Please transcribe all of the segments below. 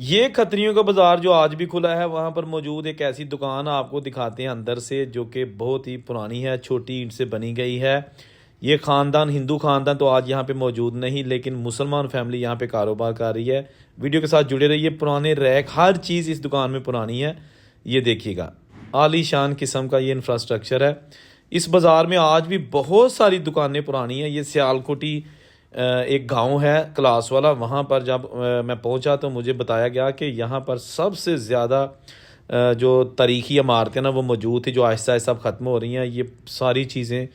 ये खत्रियों का बाज़ार जो आज भी खुला है, वहाँ पर मौजूद एक ऐसी दुकान आपको दिखाते हैं अंदर से, जो कि बहुत ही पुरानी है, छोटी ईंट से बनी गई है। ये ख़ानदान, हिंदू ख़ानदान तो आज यहाँ पे मौजूद नहीं, लेकिन मुसलमान फैमिली यहाँ पे कारोबार कर रही है। वीडियो के साथ जुड़े रहिए। पुराने रैक, हर चीज़ इस दुकान में पुरानी है। ये देखिएगा, आलीशान किस्म का ये इंफ्रास्ट्रक्चर है। इस बाज़ार में आज भी बहुत सारी दुकानें पुरानी हैं। ये सियालकोटी एक गांव है क्लास वाला। वहाँ पर जब मैं पहुँचा तो मुझे बताया गया कि यहाँ पर सबसे ज़्यादा जो तारीखी इमारतें ना वो मौजूद थी, जो आहिस्ता आहिस्ता अब ख़त्म हो रही हैं। ये सारी चीज़ें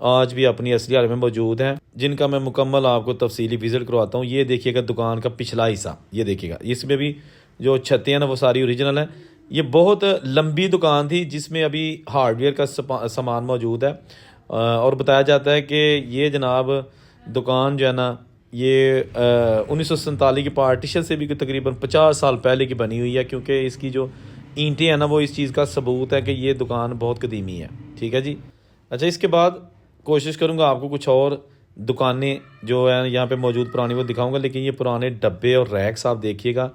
आज भी अपनी असली हालत में मौजूद हैं, जिनका मैं मुकम्मल आपको तफसीली विज़िट करवाता हूँ। ये देखिएगा दुकान का पिछला हिस्सा, ये देखिएगा, इसमें भी जो छतें हैं ना वो सारी ओरिजिनल हैं। ये बहुत लंबी दुकान थी, जिसमें अभी हार्डवेयर का सामान मौजूद है। और बताया जाता है कि ये जनाब दुकान जो है ना, ये 1947 की पार्टीशन से भी तकरीबन 50 साल पहले की बनी हुई है, क्योंकि इसकी जो ईंटें हैं ना वो इस चीज़ का सबूत है कि ये दुकान बहुत कदीमी है। ठीक है जी। अच्छा, इसके बाद कोशिश करूँगा आपको कुछ और दुकानें जो है यहाँ पे मौजूद पुरानी वो दिखाऊंगा, लेकिन ये पुराने डब्बे और रैक्स आप देखिएगा।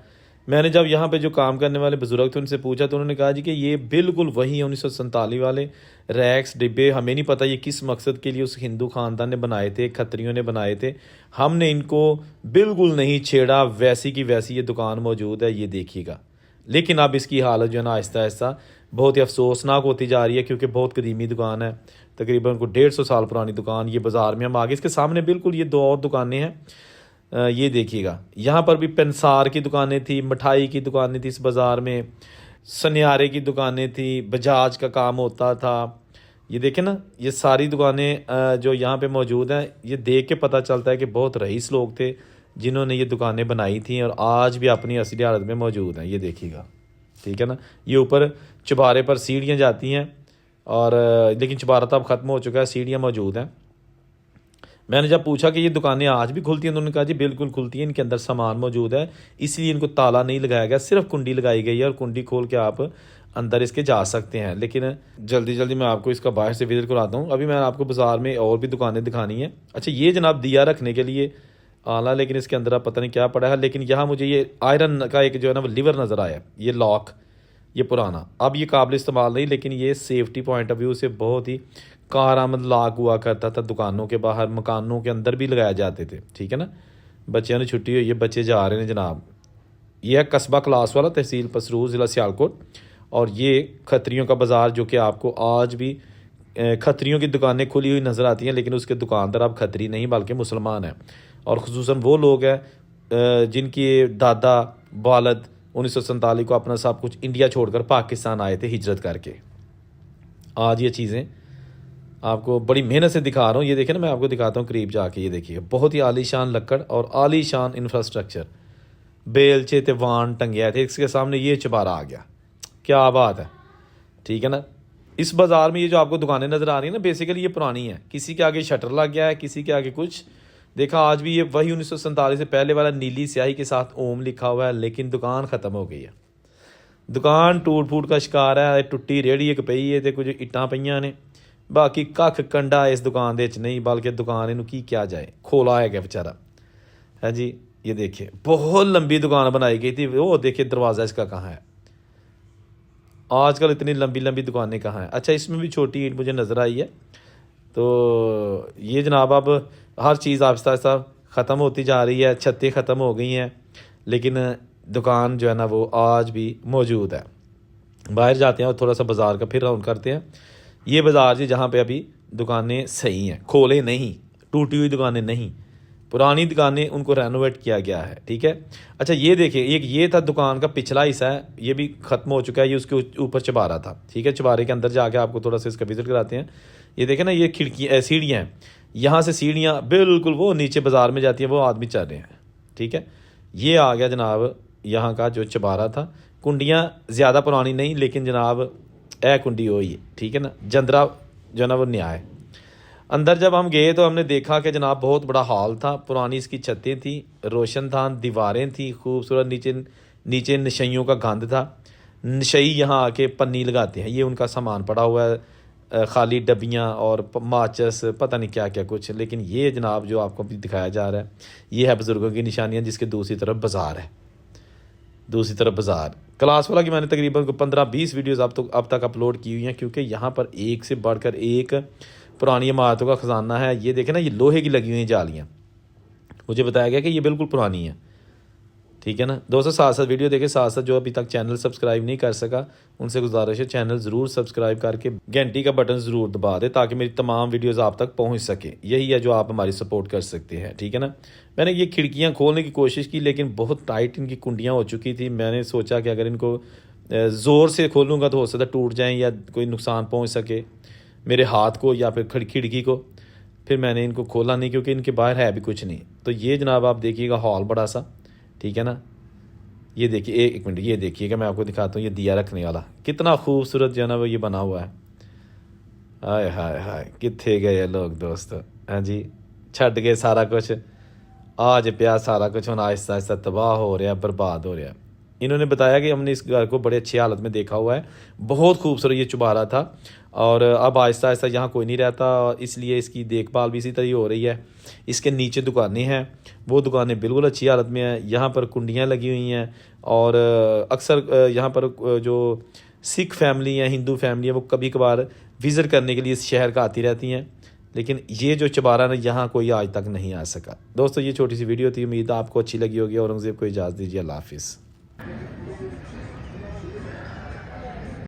मैंने जब यहाँ पे जो काम करने वाले बुजुर्ग थे उनसे पूछा तो उन्होंने कहा जी कि ये बिल्कुल वही 1947 वाले रैक्स डिब्बे। हमें नहीं पता ये किस मकसद के लिए उस हिंदू ख़ानदान ने बनाए थे, खत्रियों ने बनाए थे। हमने इनको बिल्कुल नहीं छेड़ा, वैसी की वैसी ये दुकान मौजूद है, ये देखिएगा। लेकिन अब इसकी हालत जो है ना आहिस्ता आहिस्ता बहुत ही अफसोसनाक होती जा रही है, क्योंकि बहुत कदीमी दुकान है, तकरीबन को 150 साल पुरानी दुकान। ये बाज़ार में हम आगे इसके सामने बिल्कुल ये दो और दुकानें हैं। ये देखिएगा, यहाँ पर भी पेंसार की दुकानें थी, मिठाई की दुकानें थी इस बाज़ार में, सनियारे की दुकानें थी, बजाज का काम होता था। ये देखें ना, ये सारी दुकानें जो यहाँ पे मौजूद हैं, ये देख के पता चलता है कि बहुत रईस लोग थे जिन्होंने ये दुकानें बनाई थी और आज भी अपनी असली हालत में मौजूद हैं। ये देखिएगा, ठीक है ना। ये ऊपर चुबारे पर सीढ़ियाँ जाती हैं, और लेकिन चुबारा तो अब ख़त्म हो चुका है, सीढ़ियाँ मौजूद हैं। मैंने जब पूछा कि ये दुकानें आज भी खुलती हैं तो उन्होंने कहा जी बिल्कुल खुलती हैं, इनके अंदर सामान मौजूद है, इसलिए इनको ताला नहीं लगाया गया, सिर्फ कुंडी लगाई गई है, और कुंडी खोल के आप अंदर इसके जा सकते हैं। लेकिन जल्दी जल्दी मैं आपको इसका बाहर से विजिट कराता हूँ। अभी मैं आपको बाज़ार में और भी दुकानें दिखानी है। अच्छा, ये जनाब दिया रखने के लिए आला, लेकिन इसके अंदर आप पता नहीं क्या पड़ा है। लेकिन यहाँ मुझे ये आयरन का एक जो है ना वो लीवर नज़र आया, ये लॉक, ये पुराना, अब ये काबिल इस्तेमाल नहीं, लेकिन ये सेफ्टी पॉइंट ऑफ व्यू से बहुत ही कारआमद लॉक हुआ करता था। दुकानों के बाहर, मकानों के अंदर भी लगाए जाते थे। ठीक है ना। बच्चों ने छुट्टी हुई है, बच्चे जा रहे हैं जनाब। ये है कस्बा क्लास वाला, तहसील पसरूर, ज़िला सियालकोट। और ये खत्रियों का बाज़ार, जो कि आपको आज भी खत्रियों की दुकानें खुली हुई नज़र आती हैं, लेकिन उसके दुकानदार अब खत्री नहीं बल्कि मुसलमान हैं। और ख़ुसूसन वो लोग हैं जिनके दादा वालद 1947 को अपना सब कुछ इंडिया छोड़कर पाकिस्तान आए थे हिजरत करके। आज ये चीज़ें आपको बड़ी मेहनत से दिखा रहा हूँ। ये देखिए ना, मैं आपको दिखाता हूँ करीब जाके। ये देखिए, बहुत ही आलीशान लक्कड़ और आलीशान इंफ्रास्ट्रक्चर, बेलचे थे, वान टंगे थे, इसके सामने ये चबारा आ गया। क्या बात है, ठीक है ना। इस बाज़ार में ये जो आपको दुकानें नज़र आ रही है ना, बेसिकली ये पुरानी है। किसी के आगे शटर लग गया है, किसी के आगे कुछ। देखा, आज भी ये वही 1947 से पहले वाला नीली स्याही के साथ ओम लिखा हुआ है, लेकिन दुकान ख़त्म हो गई है। दुकान टूट फूट का शिकार है। टुट्टी रेहड़ी एक पई है, तो कुछ इट्टां पईयां ने, बाकी कख कंडा इस दुकान दे नहीं, बल्कि दुकान इनू की क्या जाए, खोला है क्या बेचारा है जी। ये देखिए, बहुत लंबी दुकान बनाई गई थी। वो देखिए दरवाज़ा इसका कहाँ है। आजकल इतनी लंबी लंबी दुकानें कहाँ हैं। अच्छा, इसमें भी छोटी ईंट मुझे नज़र आई है। तो ये जनाब अब हर चीज़ आहिस्ता आहिस्ता ख़त्म होती जा रही है, छतें ख़त्म हो गई हैं, लेकिन दुकान जो है ना वो आज भी मौजूद है। बाहर जाते हैं और थोड़ा सा बाज़ार का फिर राउंड करते हैं। ये बाज़ार जी जहाँ पे अभी दुकानें सही हैं, खोले नहीं, टूटी हुई दुकानें नहीं, पुरानी दुकानें, उनको रेनोवेट किया गया है। ठीक है। अच्छा, ये देखिए, एक ये था दुकान का पिछला हिस्सा है, ये भी ख़त्म हो चुका है। ये उसके ऊपर चबारा था। ठीक है, चबारे के अंदर जाके आपको थोड़ा सा इसका विजिट कराते हैं। ये देखें ना, ये खिड़की सीढ़ियाँ हैं, यहाँ से सीढ़ियाँ बिल्कुल वो नीचे बाज़ार में जाती हैं, वो आदमी चल रहे हैं। ठीक है, ये आ गया जनाब यहाँ का जो चबारा था। कुंडियाँ ज़्यादा पुरानी नहीं, लेकिन जनाब ए कुंडी हो ही है। ठीक है ना, जंदरा जो है ना वो न्याय। अंदर जब हम गए तो हमने देखा कि जनाब बहुत बड़ा हॉल था, पुरानी इसकी छतें थी, रोशनदान दीवारें थी, खूबसूरत, नीचे नीचे नशइयों का गंद था। नशई यहाँ आके पन्नी लगाते हैं, ये उनका सामान पड़ा हुआ है, खाली डबियाँ और माचस, पता नहीं क्या क्या कुछ। लेकिन ये जनाब जो आपको अभी दिखाया जा रहा है, ये है बुज़ुर्गों की निशानियाँ, जिसके दूसरी तरफ बाज़ार है। दूसरी तरफ बाज़ार। क्लास वाला की मैंने तकरीबन 15-20 वीडियोज़ अब तक अपलोड की हुई हैं, क्योंकि यहाँ पर एक से बढ़कर एक पुरानी इमारतों का ख़जाना है। ये देखें ना, ये लोहे की लगी हुई हैं जालियाँ, मुझे बताया गया कि ये बिल्कुल पुरानी है। ठीक है ना दोस्तों, साथ साथ वीडियो देखें, साथ साथ जो अभी तक चैनल सब्सक्राइब नहीं कर सका उनसे गुजारिश है चैनल ज़रूर सब्सक्राइब करके घंटी का बटन ज़रूर दबा दें, ताकि मेरी तमाम वीडियोस आप तक पहुंच सके। यही है जो आप हमारी सपोर्ट कर सकते हैं। ठीक है ना, मैंने ये खिड़कियां खोलने की कोशिश की, लेकिन बहुत टाइट इनकी कुंडियाँ हो चुकी थी। मैंने सोचा कि अगर इनको ज़ोर से खोलूँगा तो हो सकता है टूट जाएँ या कोई नुकसान पहुँच सके मेरे हाथ को या फिर खिड़की को। फिर मैंने इनको खोला नहीं, क्योंकि इनके बाहर है भी कुछ नहीं। तो ये जनाब आप देखिएगा हॉल बड़ा सा, ठीक है ना। ये देखिए, एक मिनट, ये देखिएगा, मैं आपको दिखाता हूँ ये दिया रखने वाला कितना खूबसूरत जो है ना वो ये बना हुआ है। हाय हाय हाय, कितने गए लोग दोस्तों। हाँ जी, छड़ गए सारा कुछ, आज पिया सारा कुछ, हम आहिस्ता आहिस्ता तबाह हो रहा है, बर्बाद हो रहा है। इन्होंने बताया कि हमने इस घर को बड़े अच्छी हालत में देखा हुआ है, बहुत खूबसूरत ये चुबारा था, और अब आहिस्ता आहिस्ता यहाँ कोई नहीं रहता, इसलिए इसकी देखभाल भी इसी तरह हो रही है। इसके नीचे दुकानें हैं, वो दुकानें बिल्कुल अच्छी हालत में हैं। यहाँ पर कुंडियाँ लगी हुई हैं, और अक्सर यहाँ पर जो सिख फैमिली है, हिंदू फैमिली है, वो कभी कभार विज़िट करने के लिए इस शहर का आती रहती हैं। लेकिन ये जो चबारा ना, यहाँ कोई आज तक नहीं आ सका। दोस्तों ये छोटी सी वीडियो थी, उम्मीद आपको अच्छी लगी होगी। औरंगज़ेब को इजाज़त दीजिए, अल्लाह हाफिज़।